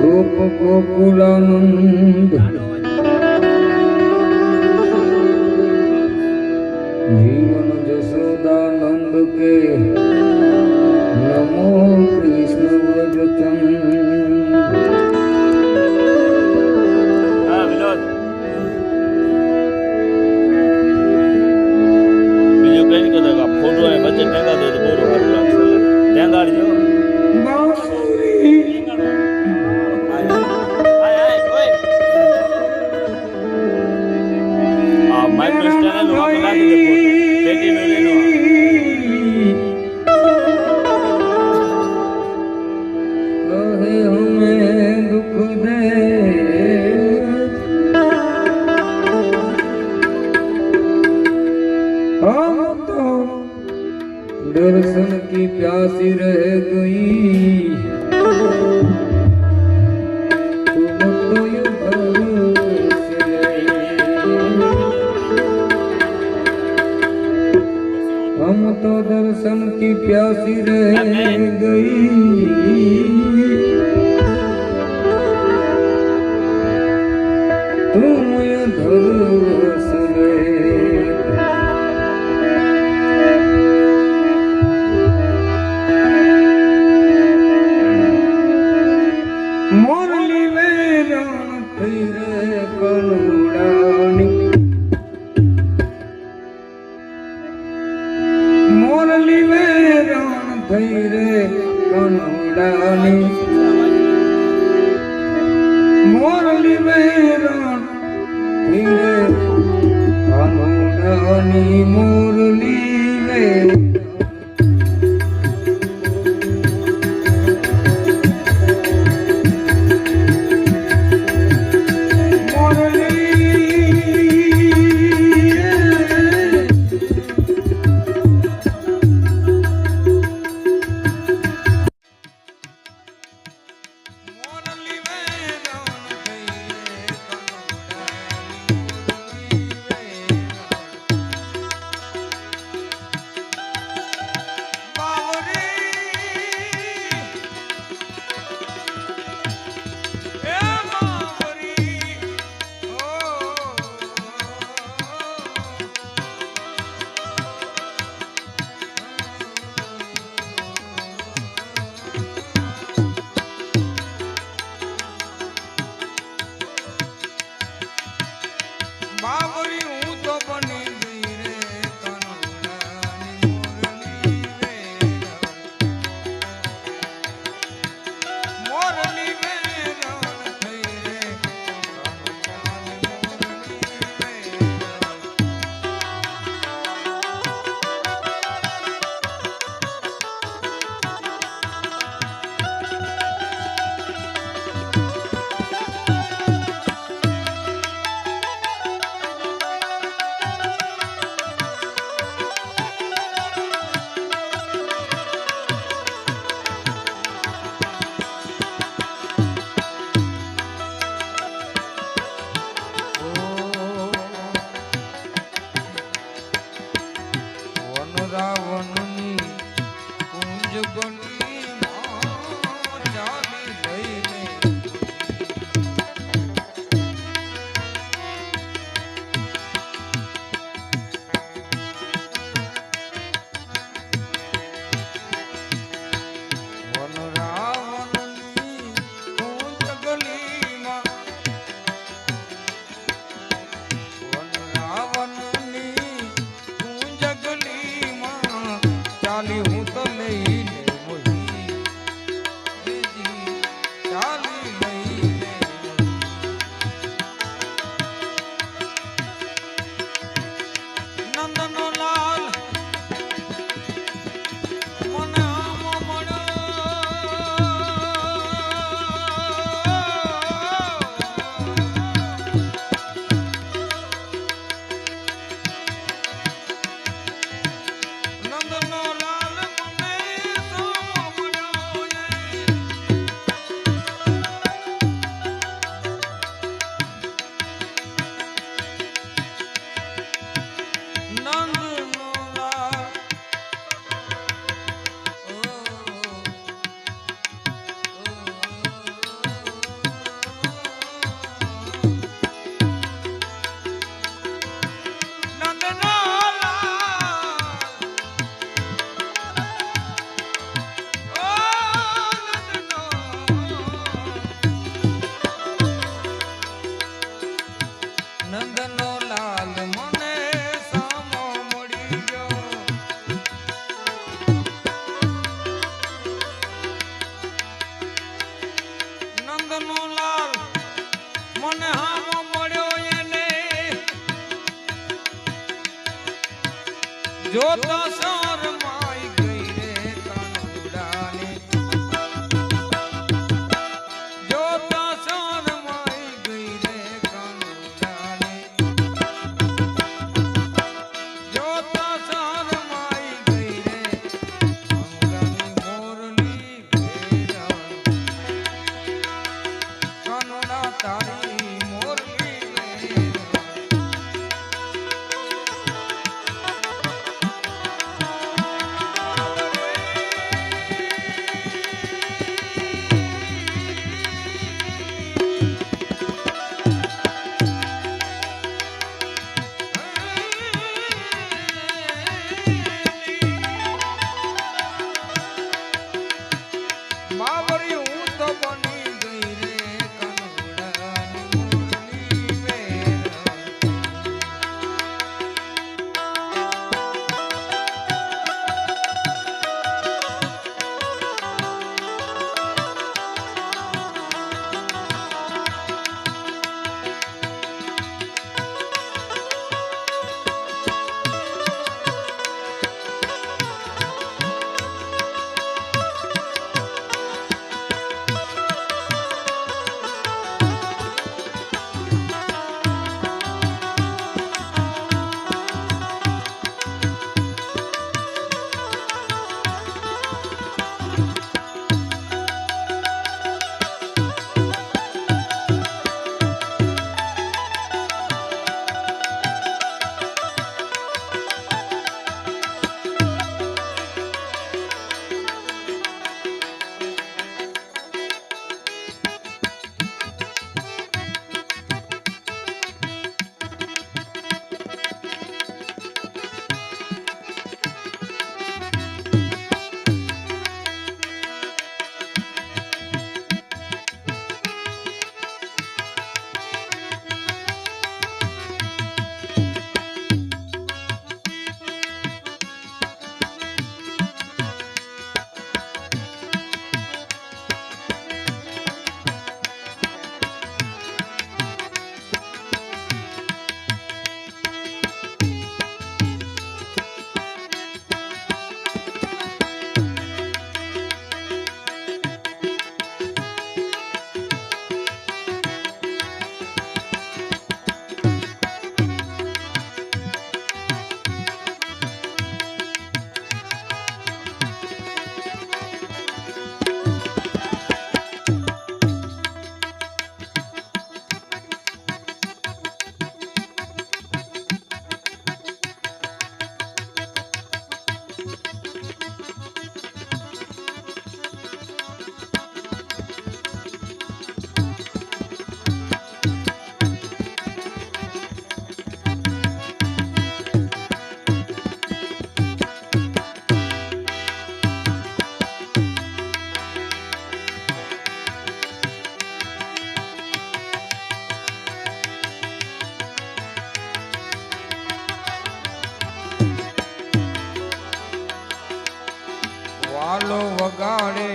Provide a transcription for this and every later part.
गोप गोकुलानंद जीवन जसोदानंद के नमो कृष्ण व्रजचंद। हाँ विनोद બીજું કઈ નહીં કહેતા ફોટો એ વચ્ચે ટેંગા દો તો બહુ સારું લાગશે ટેંગાડજો માઇક્રો સ્ટેન્ડ નાખી દે ફોટો પેટી નો લેનો कहे हमें दुख दे हम तो दर्शन की प्यासी रह गई तुम तो यूं भरोसे हम तो दर्शन की प्यासी रह गई तुम ये धर्स मोरली वेरण थई रे कनुडानी मोरली वेरण थई रे कनुडानी मोरली वेरण थई रे कनुडानी मोरली वेरण बावरी हूँ तो बनी गई रे कनुडानी मोरली वेरण थई रे कनुडानी मोरली रावणनी कुंज गली मां जानी लईने वन रावणनी कुंज गली मां वन रावणनी कुंज गली चाली हूँ तो लईने मोही जी चाली लईने नंदनो लाल मना मोमड़ो नंदनो लाल मने વાલો વગાડે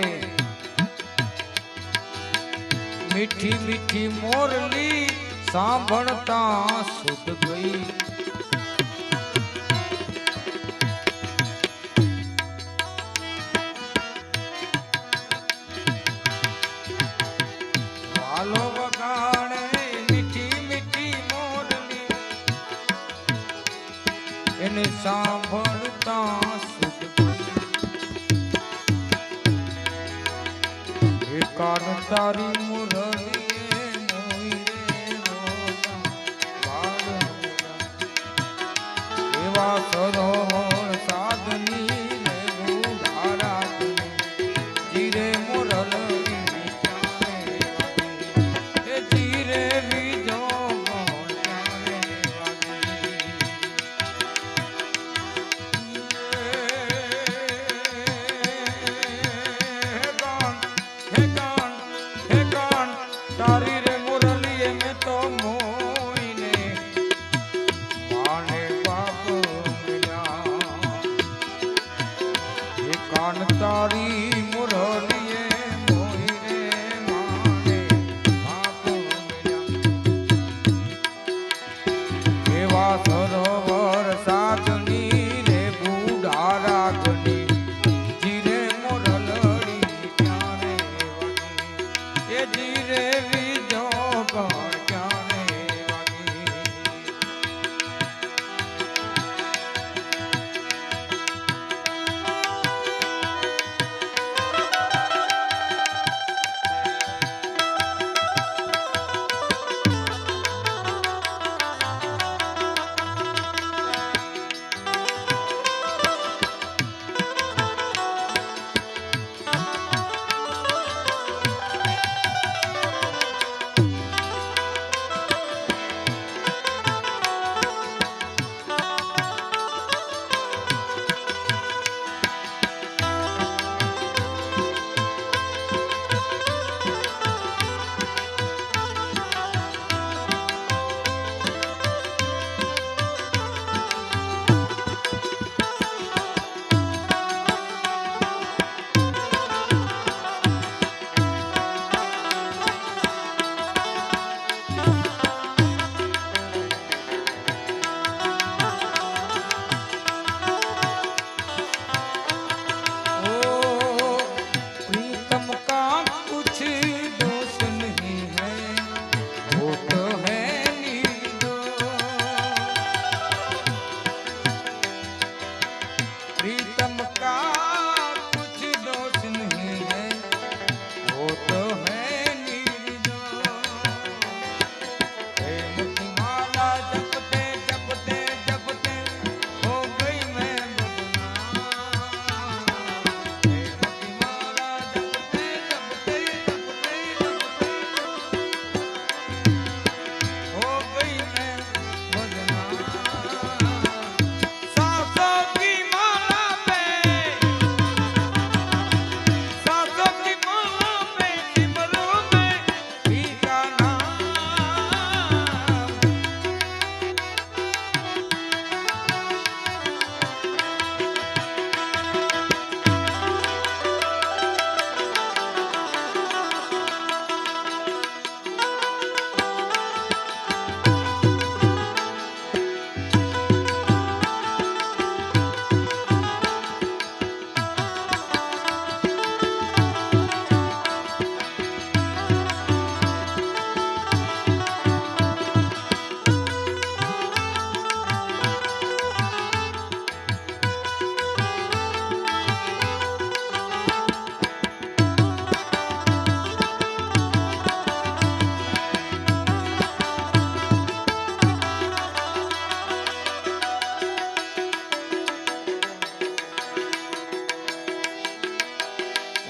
મીઠી મીઠી મોરલી સાંભળતા સુધ ગઈ વાલો વગાડે મીઠી મીઠી મોરલી એને સાંભળતા સુધ ગઈ કાન તારી મુરલીએ મોઈ રે રોતા વાળા એવા સરોવર સાધની રે બુધારા જીરે મોરલી ચારે વાગે એ જીરે બીજો ચારે તારી રે મુરલી મેં તો મોઈને પાને બાપ મિલ્યા એ કાન તારી મુરલીએ મોઈ રે માને બાપ મિલ્યા એવા સરોવર સાધની રે બુઢા રાખની જીરે મોરલડી ક્યારે વાગી એ જીરે વિજો કોણ ક્યારે વાગી प्रीतम का कुछ दोष नहीं है वो तो है निर्दोष प्रेम की माला जपते जपते जपते हो गई मैं बदनाम प्रेम की माला जपते जपते जपते जपते हो गई मैं बदनाम सांसों की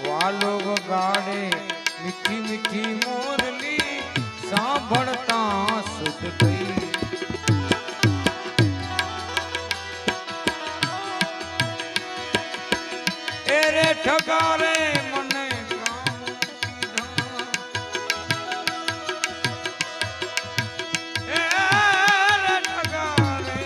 વાલો વગાડે મીઠી મીઠી મોરલી સાંભળતા સુધ ગઈ એ રે ઠગારે મને કામ કીધા એ રે ઠગારે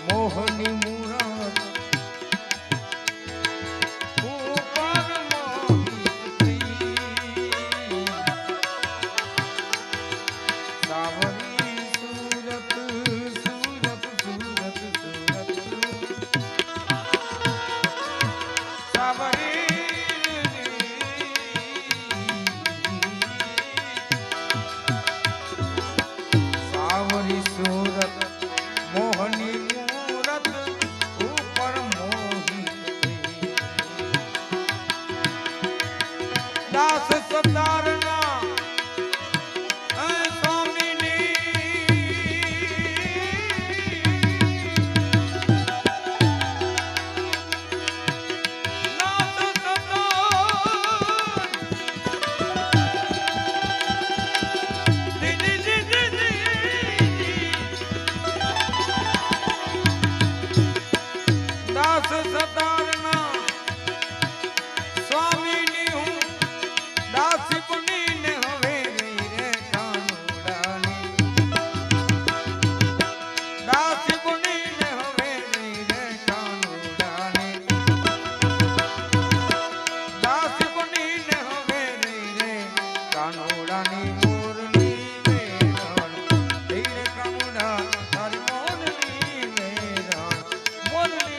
મોહની મૂરત ઉપર મોહિત સાવરી સુરત સુરત સુરત સુરત સાવરી સાવરી સુરત મોહની મૂરત ઉપર મોહિત દાસ સતારના સતારના સ્વામીની હું દાસી બનીને હવે રહી રે કાનુડાની દાસી બનીને હવે રહી રે કાનુડાની દાસી બનીને હવે રહી રે કાનુડાની મોરલી વેરણ રહી રે કાનુડા તારી મોરલી વેરણ મોરલી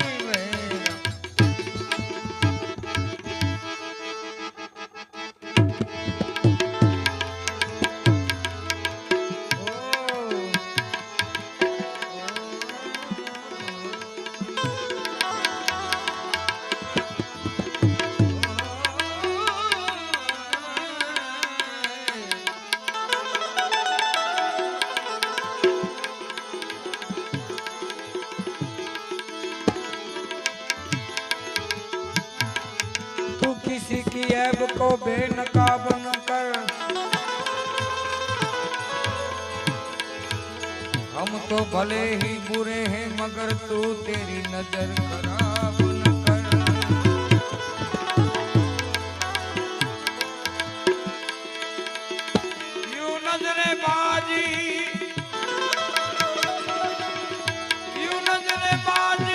तू किसी की ऐब को बेनकाब न कर हम तो भले ही बुरे हैं मगर तू तेरी नजर खराब न कर यूं नजरे बाजी यूं नजरे बाजी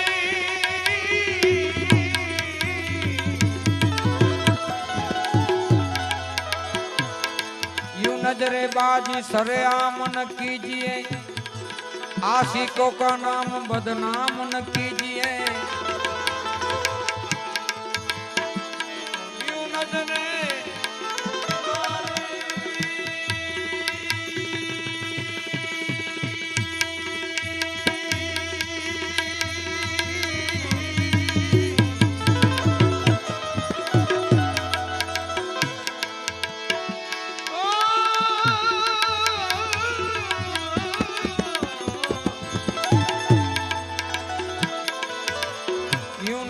नजरेबाजी सरेआम न कीजिए आशिकों का नाम बदनाम न कीजिए यूं नजरे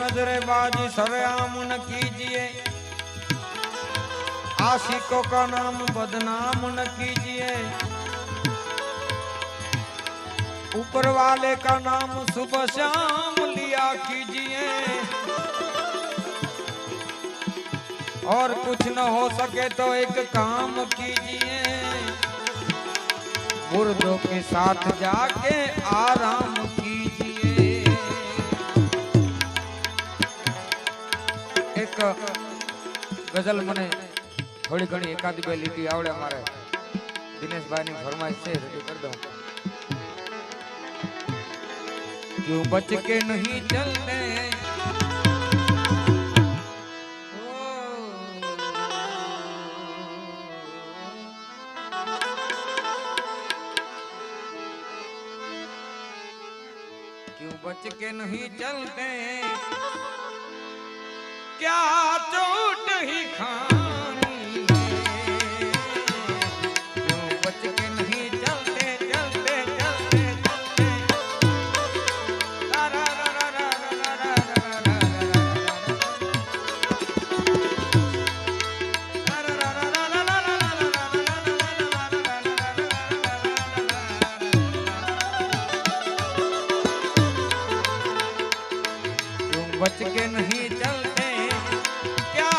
नजरेबाजी सरेआम न कीजिए आशिकों का नाम बदनाम न कीजिए ऊपर वाले का नाम सुबह शाम लिया कीजिए और कुछ न हो सके तो एक काम कीजिए मुर्दों के साथ जाके आराम कीजिए एक गजल मने थोड़ी घनी एकादी બે લીટી આવડે અમારે દિનેશભાઈની ફરમાઈશ છે રજૂ કરી દઉં क्यों बच के नहीं चलते क्यों बच के नहीं चलते क्या चोट ही खानी क्यों बच के नहीं चलते चलते चलते चलते रा रा रा रा रा रा रा रा क्यों बच के नहीं चलते क्या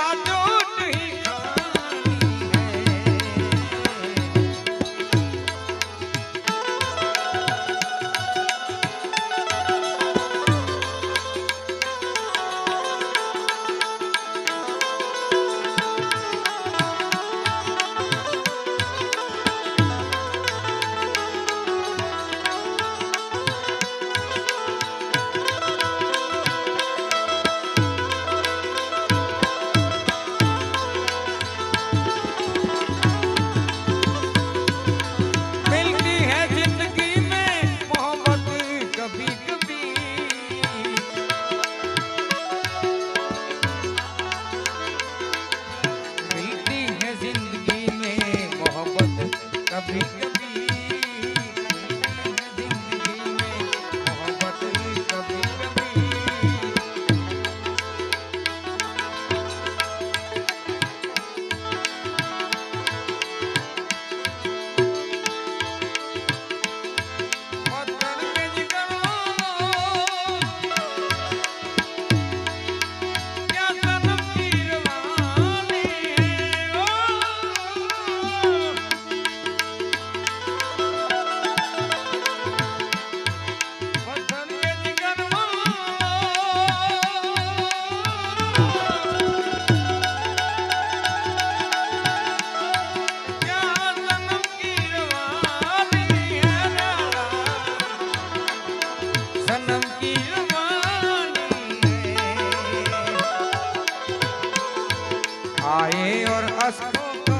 आए और अश्कों को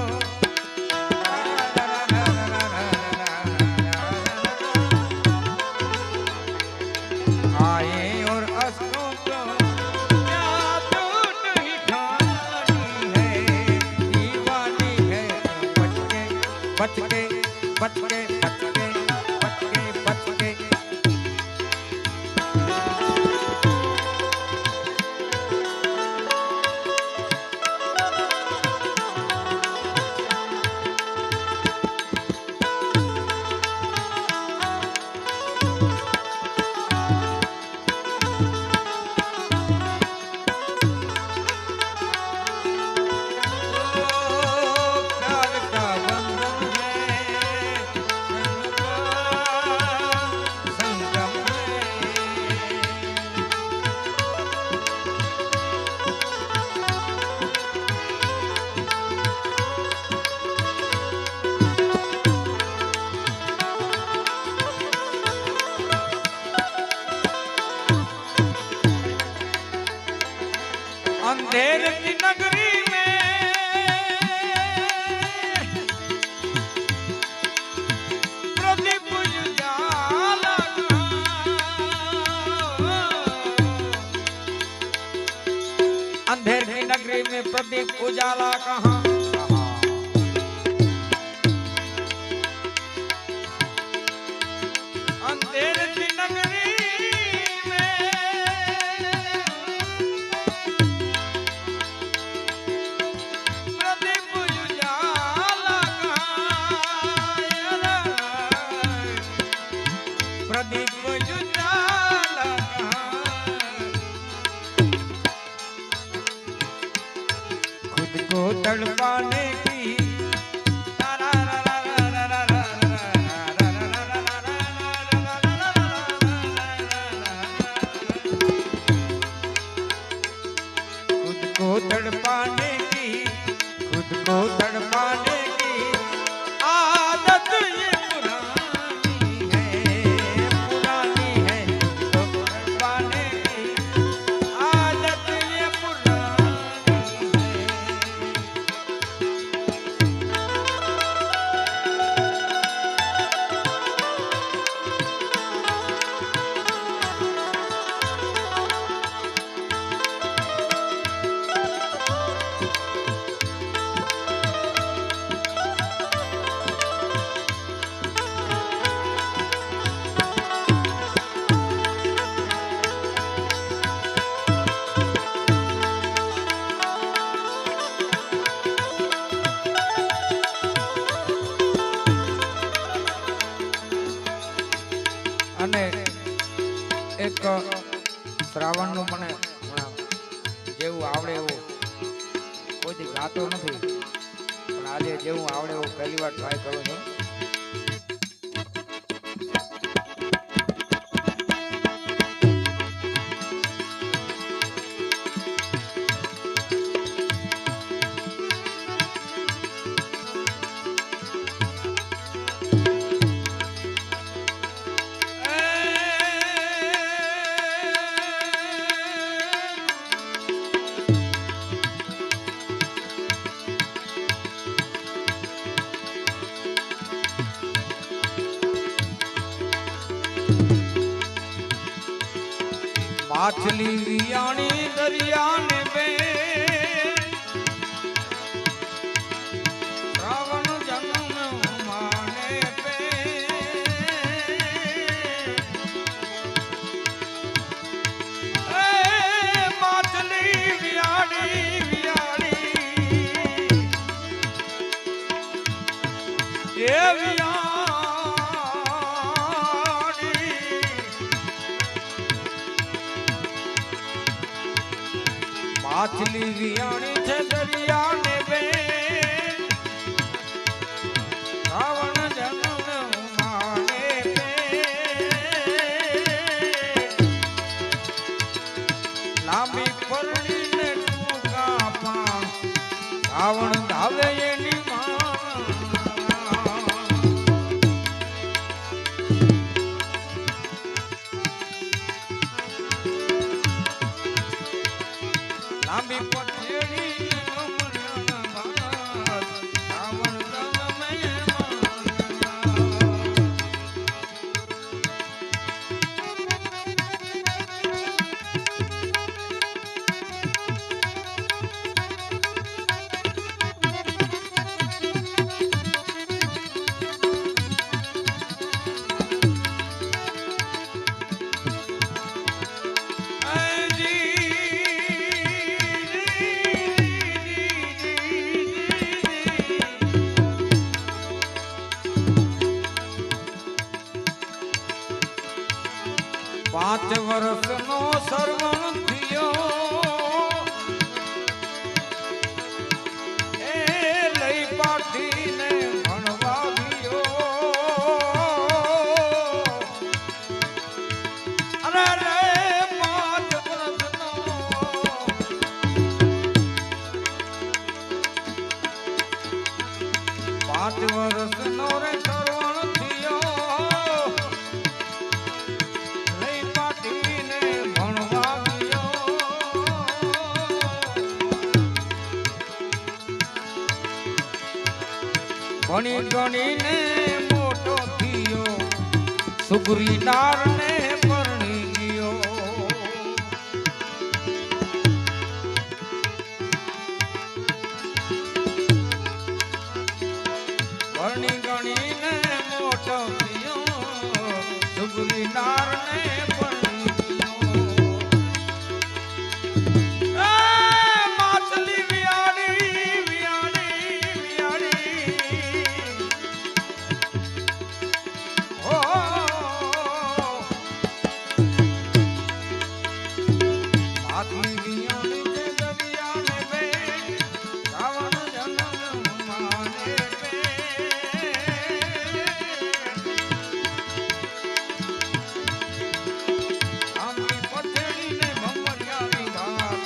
आए और अश्कों को क्या टूट ही ठानी है, दीवानी है। बच के बच के बच के बच के बच के बच के प्यार का बंधन है, जन्म का संगम है। अंधेर की नगरी में प्रदीप उजाला अंधेर की नगरी में प्रदीप उजाला कहाँ अंधेर की नगरी में प्रदीप उजाला कहाँ प्रदीप उजाला कहाँ खुद को तड़पाने की खुद को तड़पाने की खुद को तड़पाने की आदत ये पुरानी है खुद को तड़पाने की आदत ये पुरानी અને એક શ્રાવણનું મને જેવું આવડે એવું કોઈથી ગાતો નથી પણ આજે જેવું આવડે એવું પહેલી વાર ટ્રાય કરું છું. माछली वियाणी दरिया ने में रावण जन्म माने पे माछली वियाणी वियाणी ये माछली वियाणी छे दरिया ने बे रावण जन्म माने पे लांबी परणी ने टूका पान रावण धावे एनी લાંબી પથેરી વર્ષનો સરવણ થયો એ લઈ પાટીને ભણવા ગયો અરે રે 5 વર્ષનો 5 વર્ષનો રે સરવણ થયો લઈ પાટીને ભણવા ગયો ભણી ગણીને મોટો થયો સુગરી નારને પરણી ગયો ભણી ગણીને મોટો થયો સુગરી નારને પરણી ગયો માછલી વિયાણી વિયાણી વિયાણી ઓ માછલી વિયાણી તે દરિયાને બે રાવણ જન્મ માને બે આમની પથેડીને ભમરિયાની ઘાટ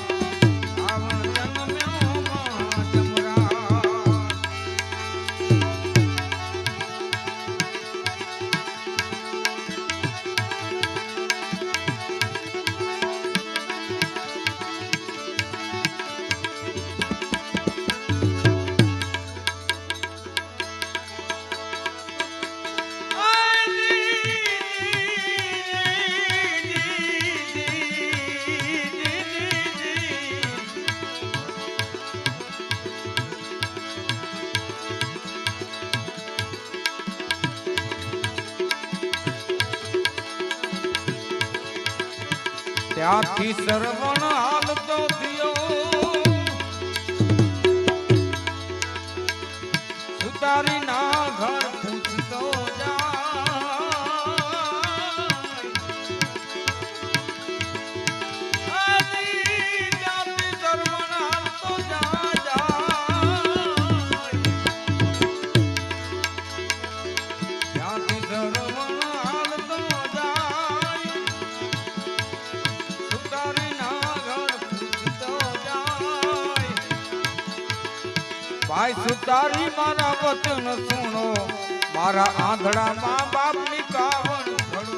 રાવણ જન્મ્યો માં જમરાટ ત્યાંથી સરવણ હાલતો થયો સુતારી ના ઘર પૂછતો ત્યાંથી સરવણ હાલતો ત્યાંથી સરવણ હાલતો જાય સુતારી ના ઘર પૂછતો જાય ભાઈ સુતારી મારા વચન સુણો મારા આંધળા મા બાપની કાવણ ઘડો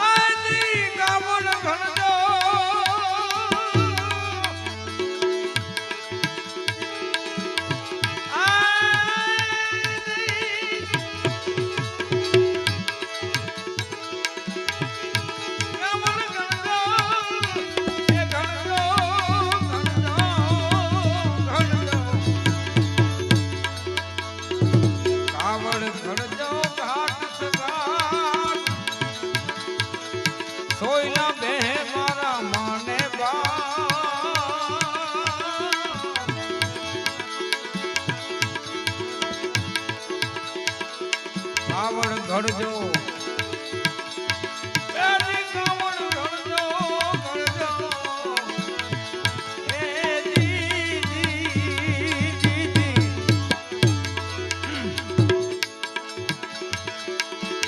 આજી કાવણ ઘડો કાવડ ઘડજો ઘાટ સગાટ સોયલા બે મારા માને બા કાવડ ઘડજો બેની કાવડ ઘડજો ઘડજો એ જી જી જી જી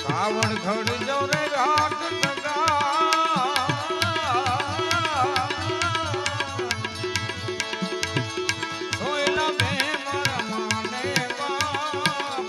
કાવડ ઘડજો રે ઘાટ સગા સોયલા બે મારા માને બાપ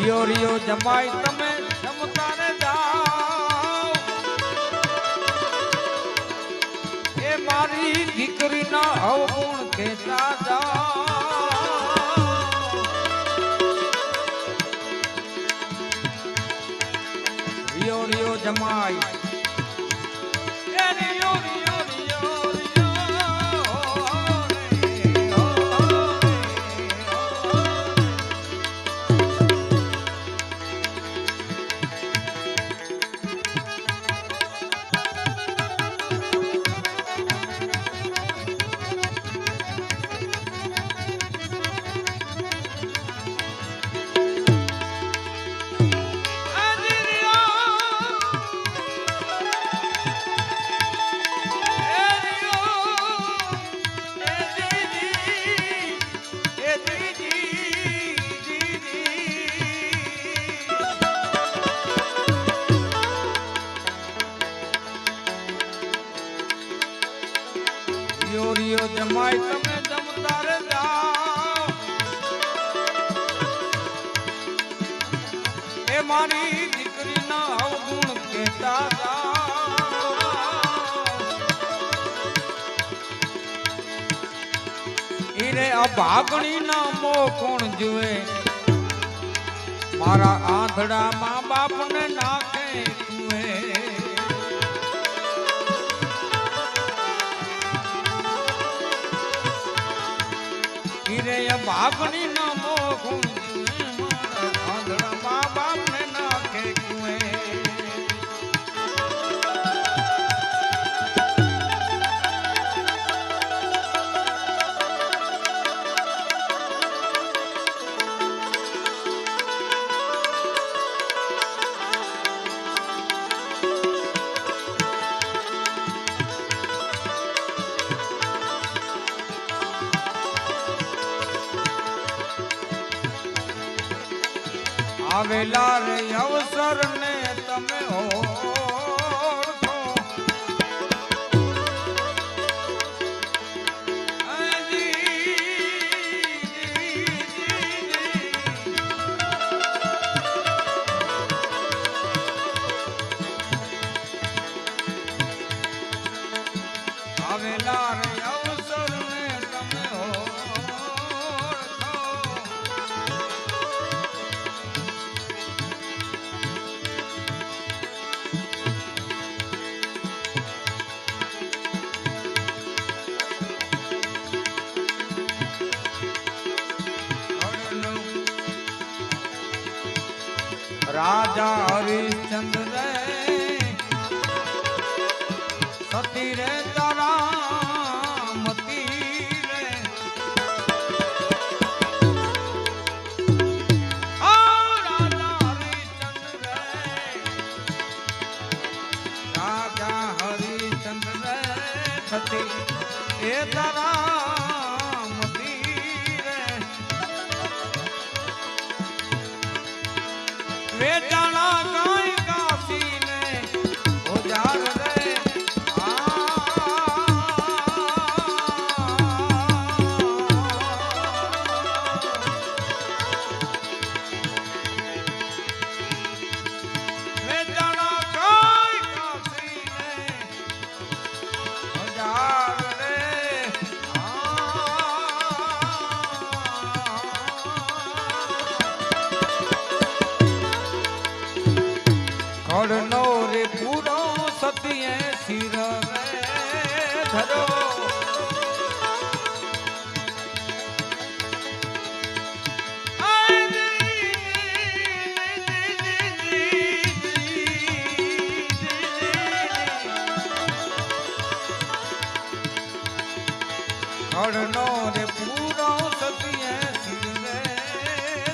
રિયો રિયો જમાઈ તમે જમતા ને જાઓ એ મારી દીકરીના અવગુણ કહેતા જાઓ રિયો રિયો જમાઈ એ રિયો રિયો રિયો રિયો રિયો જમાઈ તમે જમતા રે જાઓ એ મારી દીકરીના અવગુણ કહેતા જાઓ ઈરે આ ભાગણી ના મો કોણ જુએ મારા આંધળા મા બાપ ને નાખે તુએ રે ભાગની ના મોઘું આંધળા મા બાપ ને નાખે કુએ આવેલા રે અવસર ને તમે ઓળખો આવેલા રે અવસર ને તમે રાજા હરિશ્ચંદ્ર સતી રે તારા મતી રે રાજા હરિશ્ચંદ્ર સતી એ તારા મતી રે વેચાણા ગાય કાશીને ઓજાર રે વેચાણા ગાય કાશીને ઓજાર રે ખડનો રે પૂરો સતીએ શિર રે ધરો ખડનો રે પૂરો સતીએ શિર રે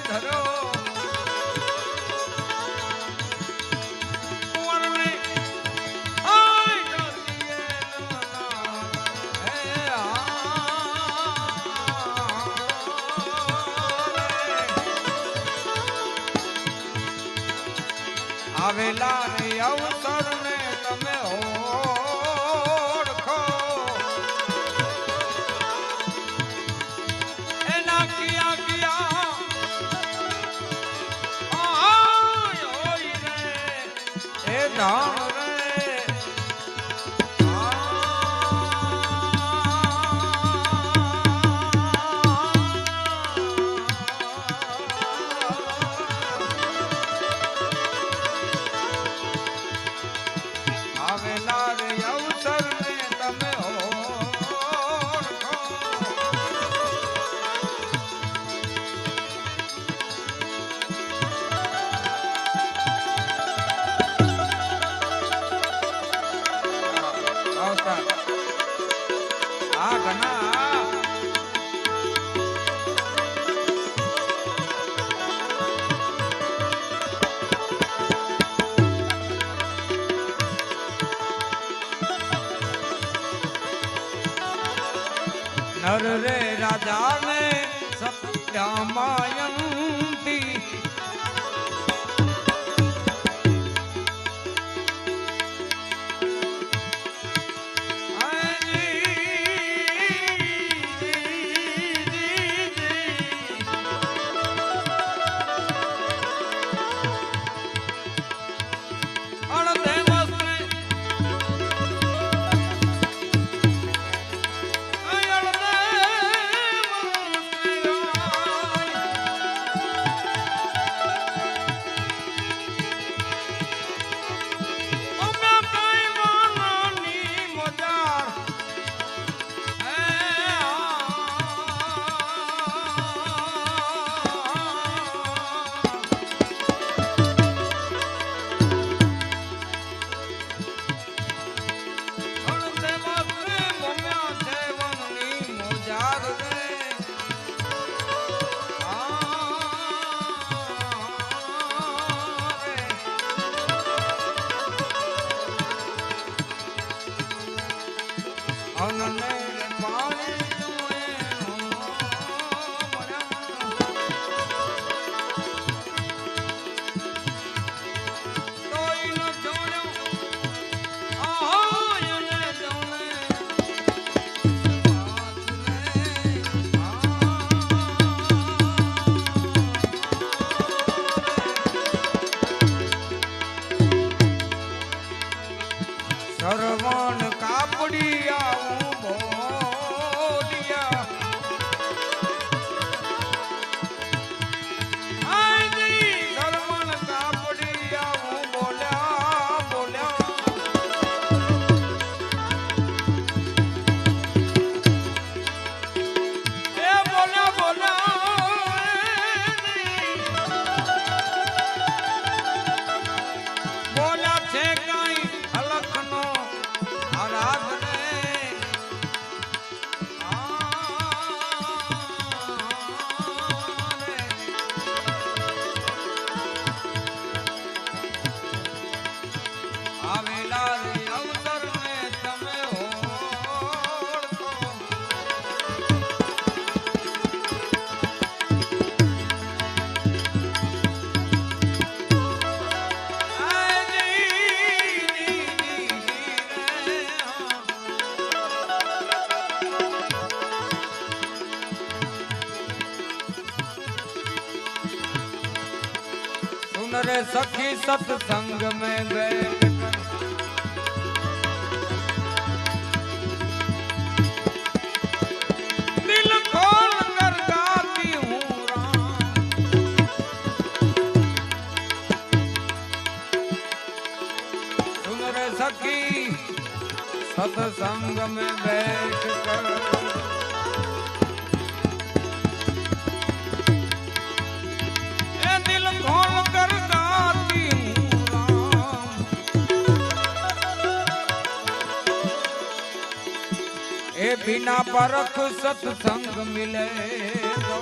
ધરો આવેલા રે અવસર ને તમે ઓળખો એના કિયા કિયા धाम रे આવેલા રે અવસર ને તમે ઓળખો અવસર આ ઘણા નર રે રાજા ને સત્યામાયંતી સરવણ કાપડિયા બોલિયા સરવણ કાપડિયા બોલ્યા બોલ્યા એ બોલ્યા બોલ્યા બોલ્યા છે કઈ અલખનો આવેલા રે અવસર ને તમે ઓળખો सुन रे सखी सत्संग में बैठ कर दिल खोल कर गाती हूँ राम सुन रे सखी सत्संग में बैठ कर दिल खोल कर गाती हूँ राम ए बिना परख सत्संग मिले तो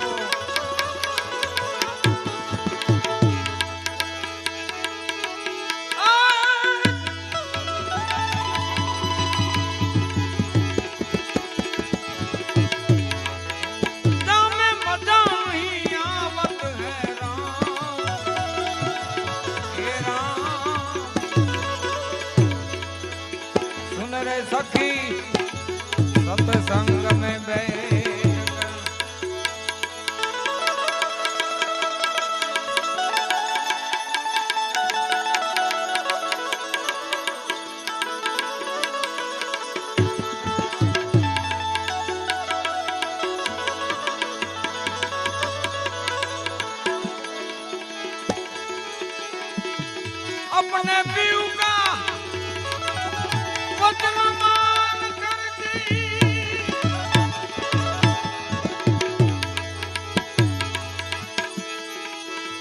सखी सत्संग में बैठ अपने पीऊ का वचन मान करती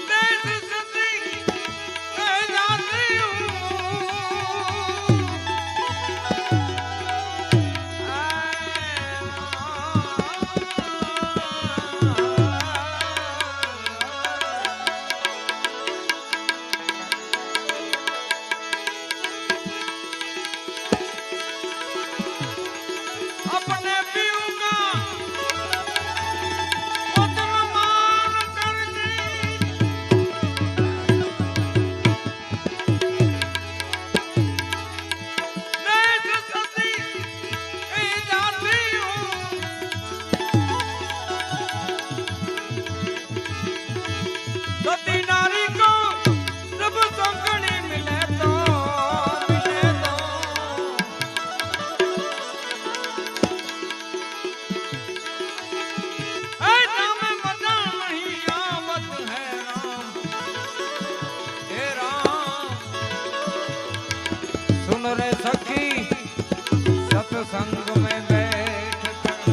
देश सती कह जाती अपने पीऊ का वचन मान करती देश सती कह जाती सती नारी को जब संगनी मिले तो ऐ नाम मजा नहीं आवत है राम हे राम सुन रे सखी सत्संग में बैठ कर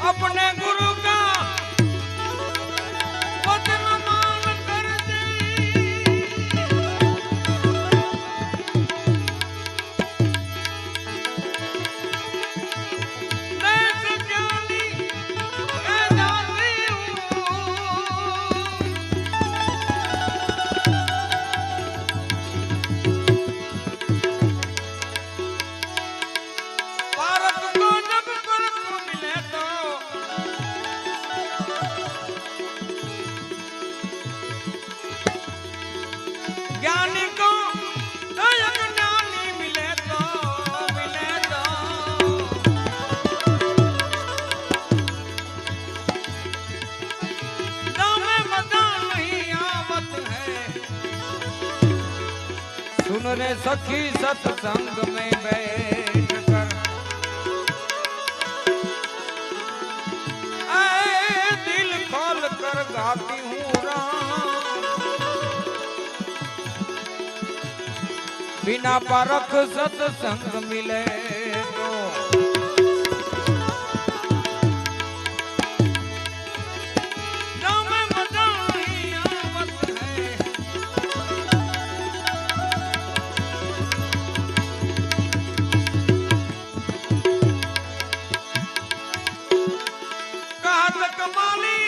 अपने गुरु का वचन मान करती देश ज्ञानी कह जाती भारत को जब परख मिले तो ज्ञानी को अज्ञानी मिले तो दामे मजा नहीं आवत है सुन रे सखी सत्संग में बैठ कर ऐ दिल खोल कर गाती हूँ राम बिना परख सत्संग मिले तो दामे मजा नहीं आवत है कहा कमाली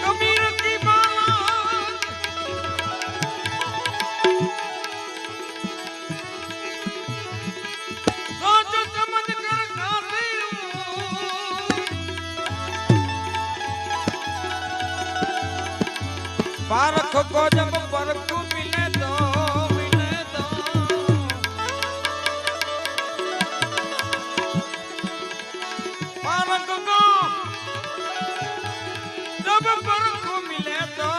कबीर की माला सोच समझ कर खाती हूँ पारख को जब परख मिले तो पारख को जब परख मिले तो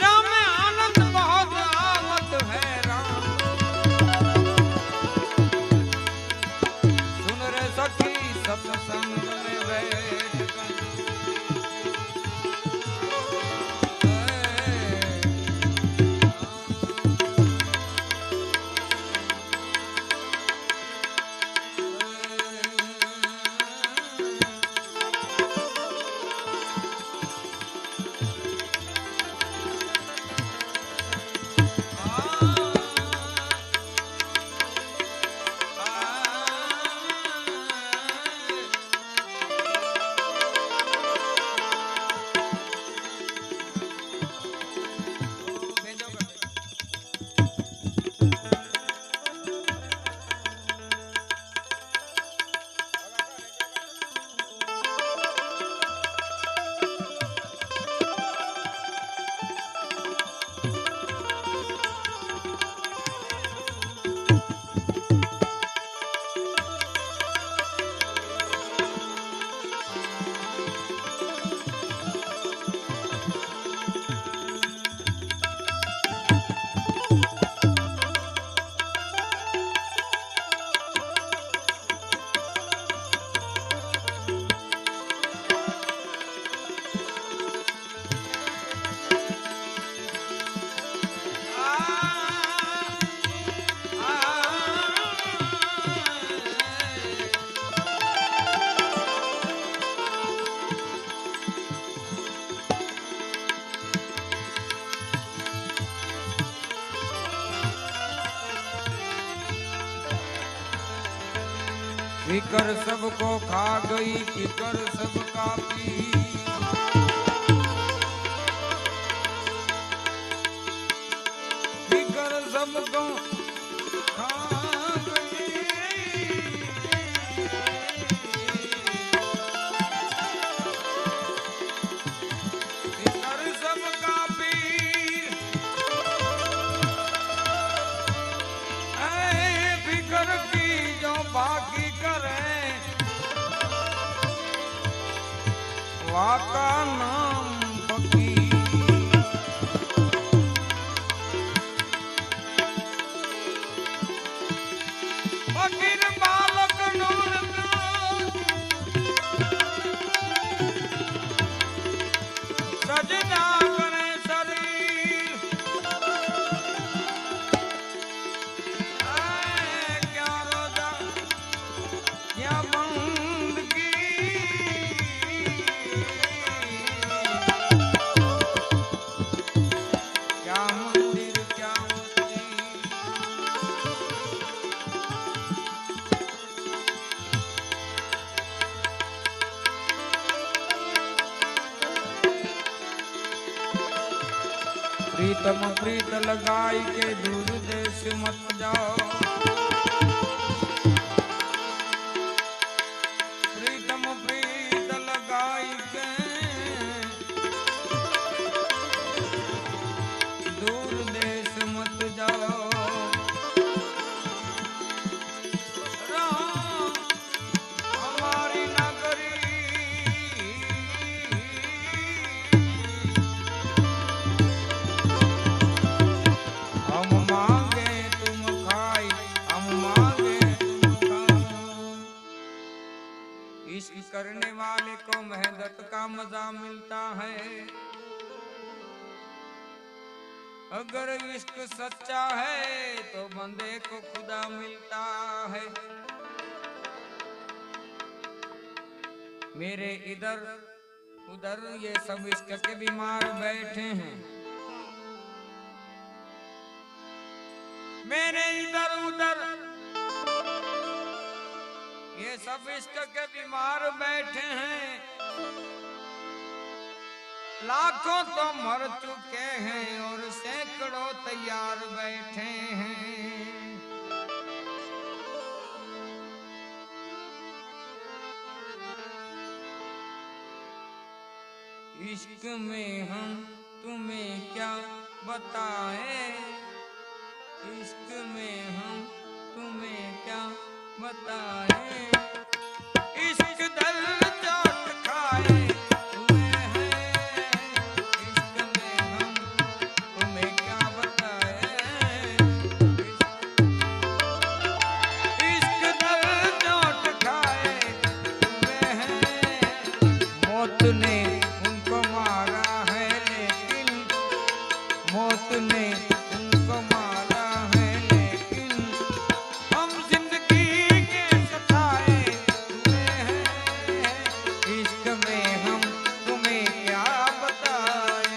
जामे आनंद बहुत आवत है राम सुन रे सखी सत्संग में बैठ कर फिकर सबको खा गई फिकर सबका पी फिकर सबको खा गई फिकर सबका पी फिकर की जो बाकी करे वाका नाम फकीर फकीर बालक नूर का सजदा करे शरीर क्या रोजा क्या बंदगी क्या मंदिर क्या मस्जिद प्रीतम प्रीत लगाई के दूर देश मत जाओ प्रीतम प्रीत लगाई के दूर देश मत जाओ राम हमारी नगरी हम मांगे तुम खाई हम मांगे तुम खाओ इश्क करने वाले को मेहनत का मजा मिलता है अगर इश्क सच्चा है तो बंदे को खुदा मिलता है मेरे इधर उधर ये सब इश्क के बीमार बैठे हैं मेरे इधर उधर ये सब इश्क के बीमार बैठे हैं लाखों तो मर चुके हैं और सैकड़ों तैयार बैठे हैं इश्क में हम तुम्हें क्या बताएं इश्क में हम तुम्हें क्या बताएं इश्क दल चोट खाए हुए हैं इश्क में हम तुम्हें क्या बताएं इश्क दल चोट खाए हुए हैं मौत ने उनको मारा है लेकिन मौत ने उनको मारा है लेकिन हम जिंदगी के सताए हुए हैं इश्क में हम तुम्हें क्या बताएं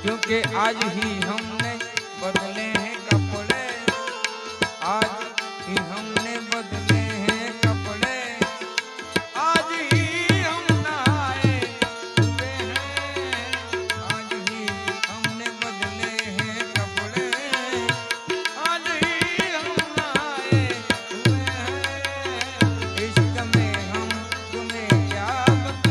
क्योंकि आज ही हमने बदले हैं कपड़े, आज ही हमने बदले हैं कपड़े, आज ही हम नहाए हुए हैं, आज ही हमने बदले हैं कपड़े, आज ही हम नहाए हुए हैं। इश्क में हम तुम्हें क्या बताएं।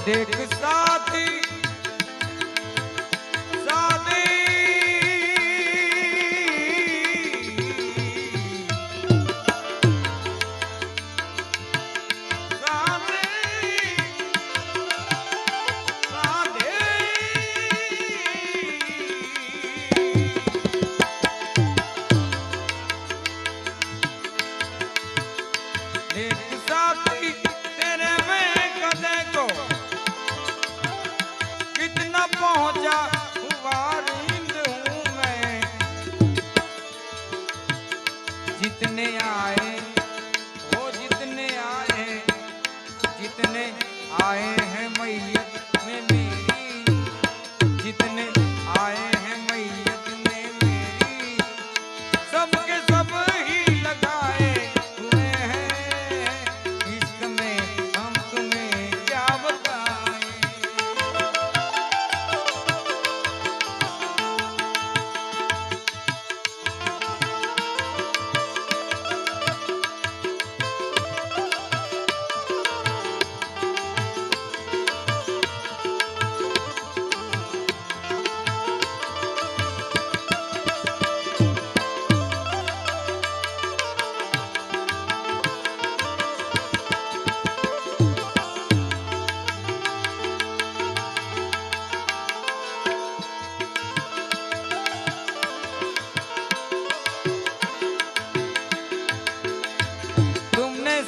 देख साथी साथी देख साथी तेरे में कदे को कितना पहुंचा हुआ रिंद हूँ मैं, जितने आए वो जितने आए हैं मैयत में मेरी, जितने आए हैं मैयत में मेरी, सबके सब ही लगाए हुए हैं। इश्क में हम तुम्हें क्या बताएं।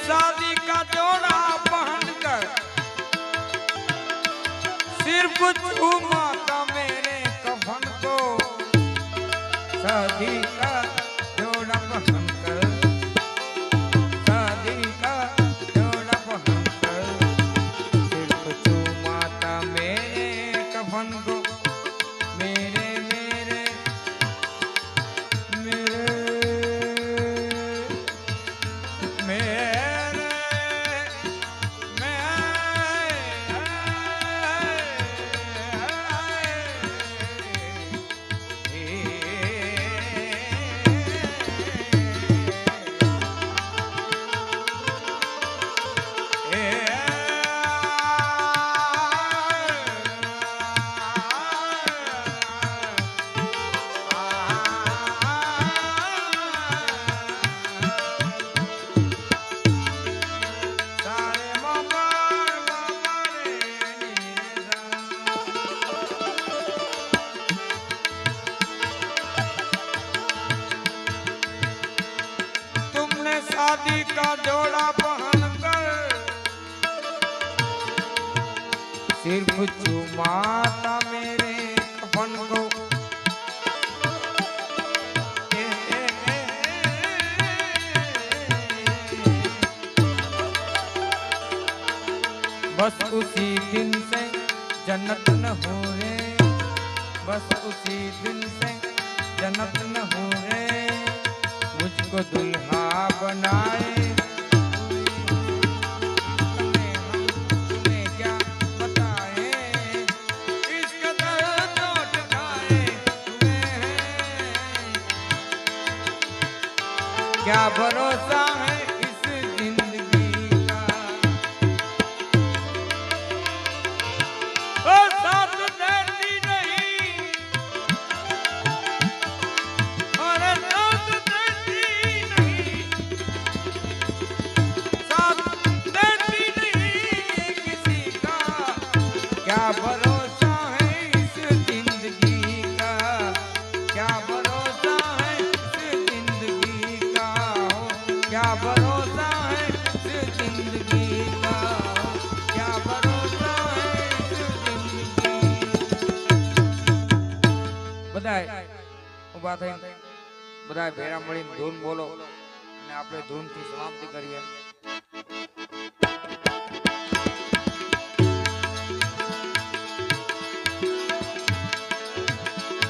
शादी का जोड़ा पहनकर सिर्फ चूमा था मेरे कफन को, शादी का जोड़ा पहनकर, शादी का जोड़ा पहनकर सिर्फ चूमा था मेरे कफन को। मेरे मेरे मेरे मेरे शादी का जोड़ा पहनकर सिर्फ चुमाता मेरे कफन को। बस उसी दिन से जन्नत न हो रे, बस उसी दिन से जन्नत न हो रे, मुझको दुल्हा बनाए। तुम्हें क्या बताए, इसका दर्द उठाए हुए हैं। क्या भरोसा है इस जिंदगी का, क्या भरोसा है इस जिंदगी का, क्या भरोसा है इस जिंदगी का हो, क्या भरोसा है इस जिंदगी का, क्या भरोसा है इस जिंदगी। બધાય ઊભા થઈને બધાય ભેરા મળીને ધૂન બોલો અને આપણે ધૂનથી સમાપ્તિ કરીએ।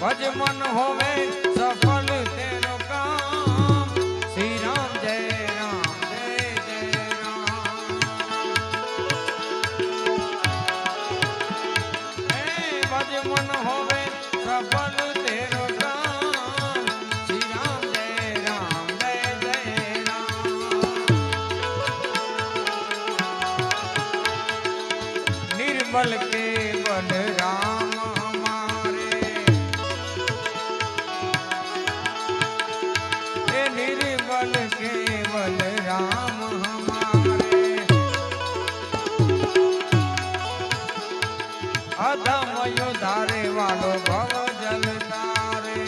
भज मन होवे सफल तेरो काम, श्री राम जय जय राम। भज मन होवे सफल तेरो काम, श्री राम जय राम। निर्मल केवल राम निर्मल केवल राम हमारे, अधमयो धारे वालो भव जल तारे।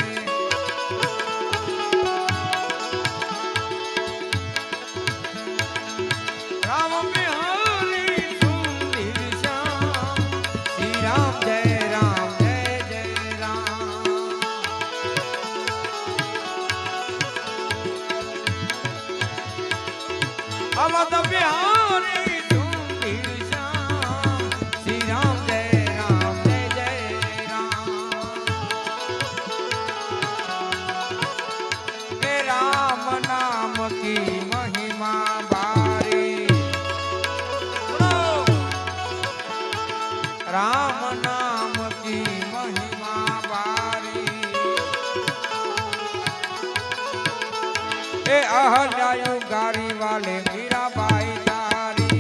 राम बिहारी सुंदर श्याम, श्री राम जय राम। अवध बिहारी सुंदर श्याम, श्री राम जय राम। हे राम नाम की महिमा भारी, राम नाम की महिमा भारी। ए अहल्यायु गारी वाले मीराबाई तारी,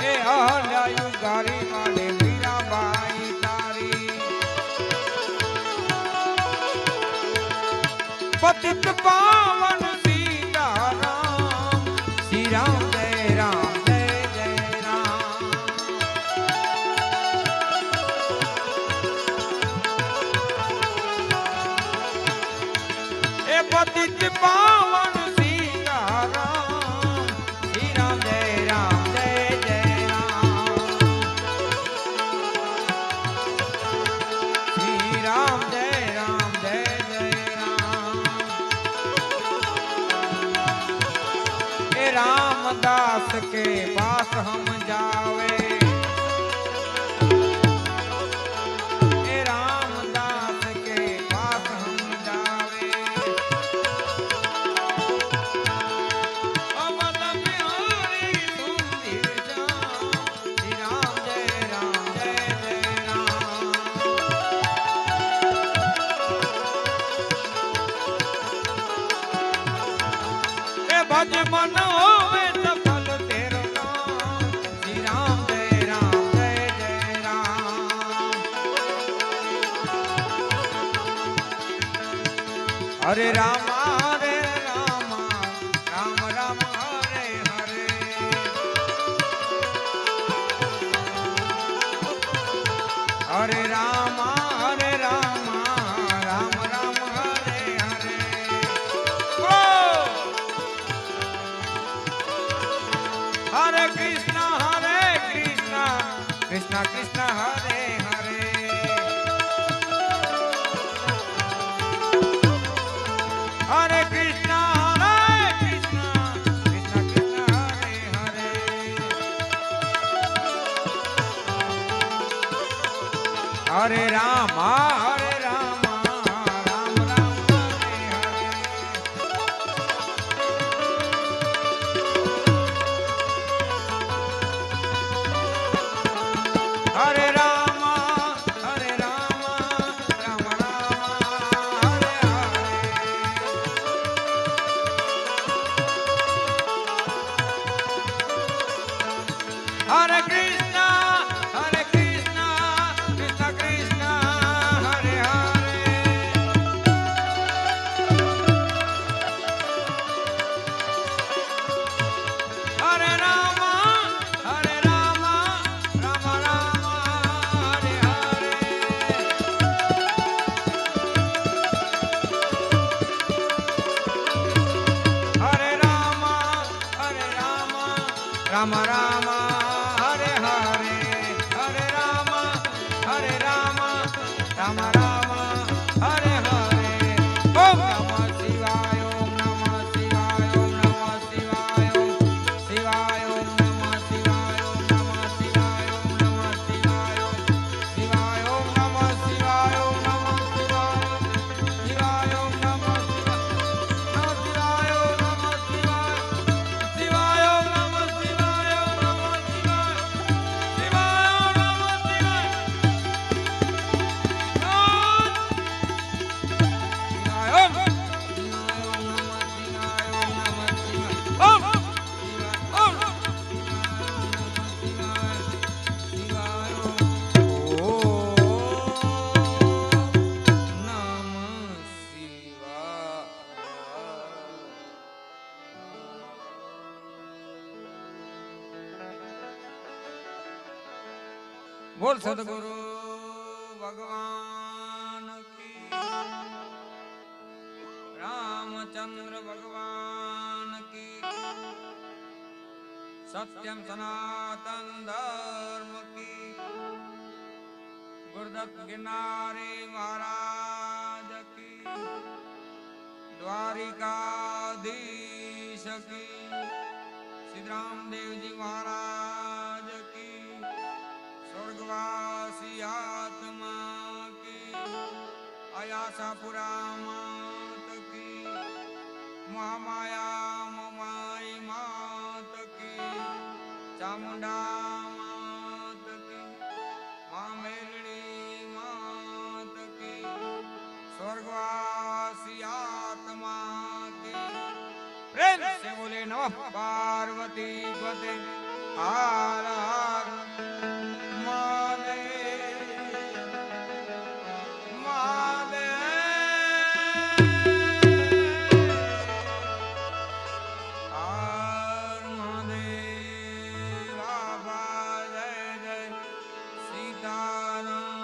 ए अहल्यायु गारी वाले मीराबाई तारी। पतित पावन सीताराम, श्री राम जय राम। पतित पावन सीताराम, श्री राम जय राम। श्री राम जय राम। हे रामदास के पास हम जावे, भज मन होवे सफल तेरो नाम, श्री राम जय राम। हरे रामा हरे रामा, राम राम हरे हरे। हरे रामा हरे रामा, राम राम हरे हरे। हरे कृष्णा कृष्णा कृष्णा हरे हरे। हरे कृष्णा कृष्णा कृष्णा हरे हरे। हरे रामा राम राम हरे हरे। हरे रामा राम हरे हरे। हरे कृष्णा कृष्णा कृष्णा राम राम हरे हरे हरे राम राम राम हरे हरे ओम नमः शिवाय ओम नमः शिवाय ओम नमः शिवाय ओम शिवाय ओम नमः शिवाय ओम नमः शिवाय ओम नमः शिवाय ओम शिवाय ओम नमः शिवाय ओम नमः शिवाय शिवाय ओम नमः शिवाय ओम नमः शिवाय शिवाय ओम नमः शिवाय ओम नमः शिवाय शिवाय ओम नमः शिवाय बोल सदगुरु भगवान की रामचंद्र भगवान की सत्यम सनातन धर्म की गुरुदत्त गिरनारी महाराज की द्वारिकाधीश की सिद्धराम देव जी महाराज की स्वर्गवासी आत्मा की आयासापुरा मात की महामाया ममाई मात की चामुंडा मात की माँ मेलड़ी मात की स्वर्गवासी आत्मा की प्रेम से बोले नमः पार्वती पते हर हर सीताराम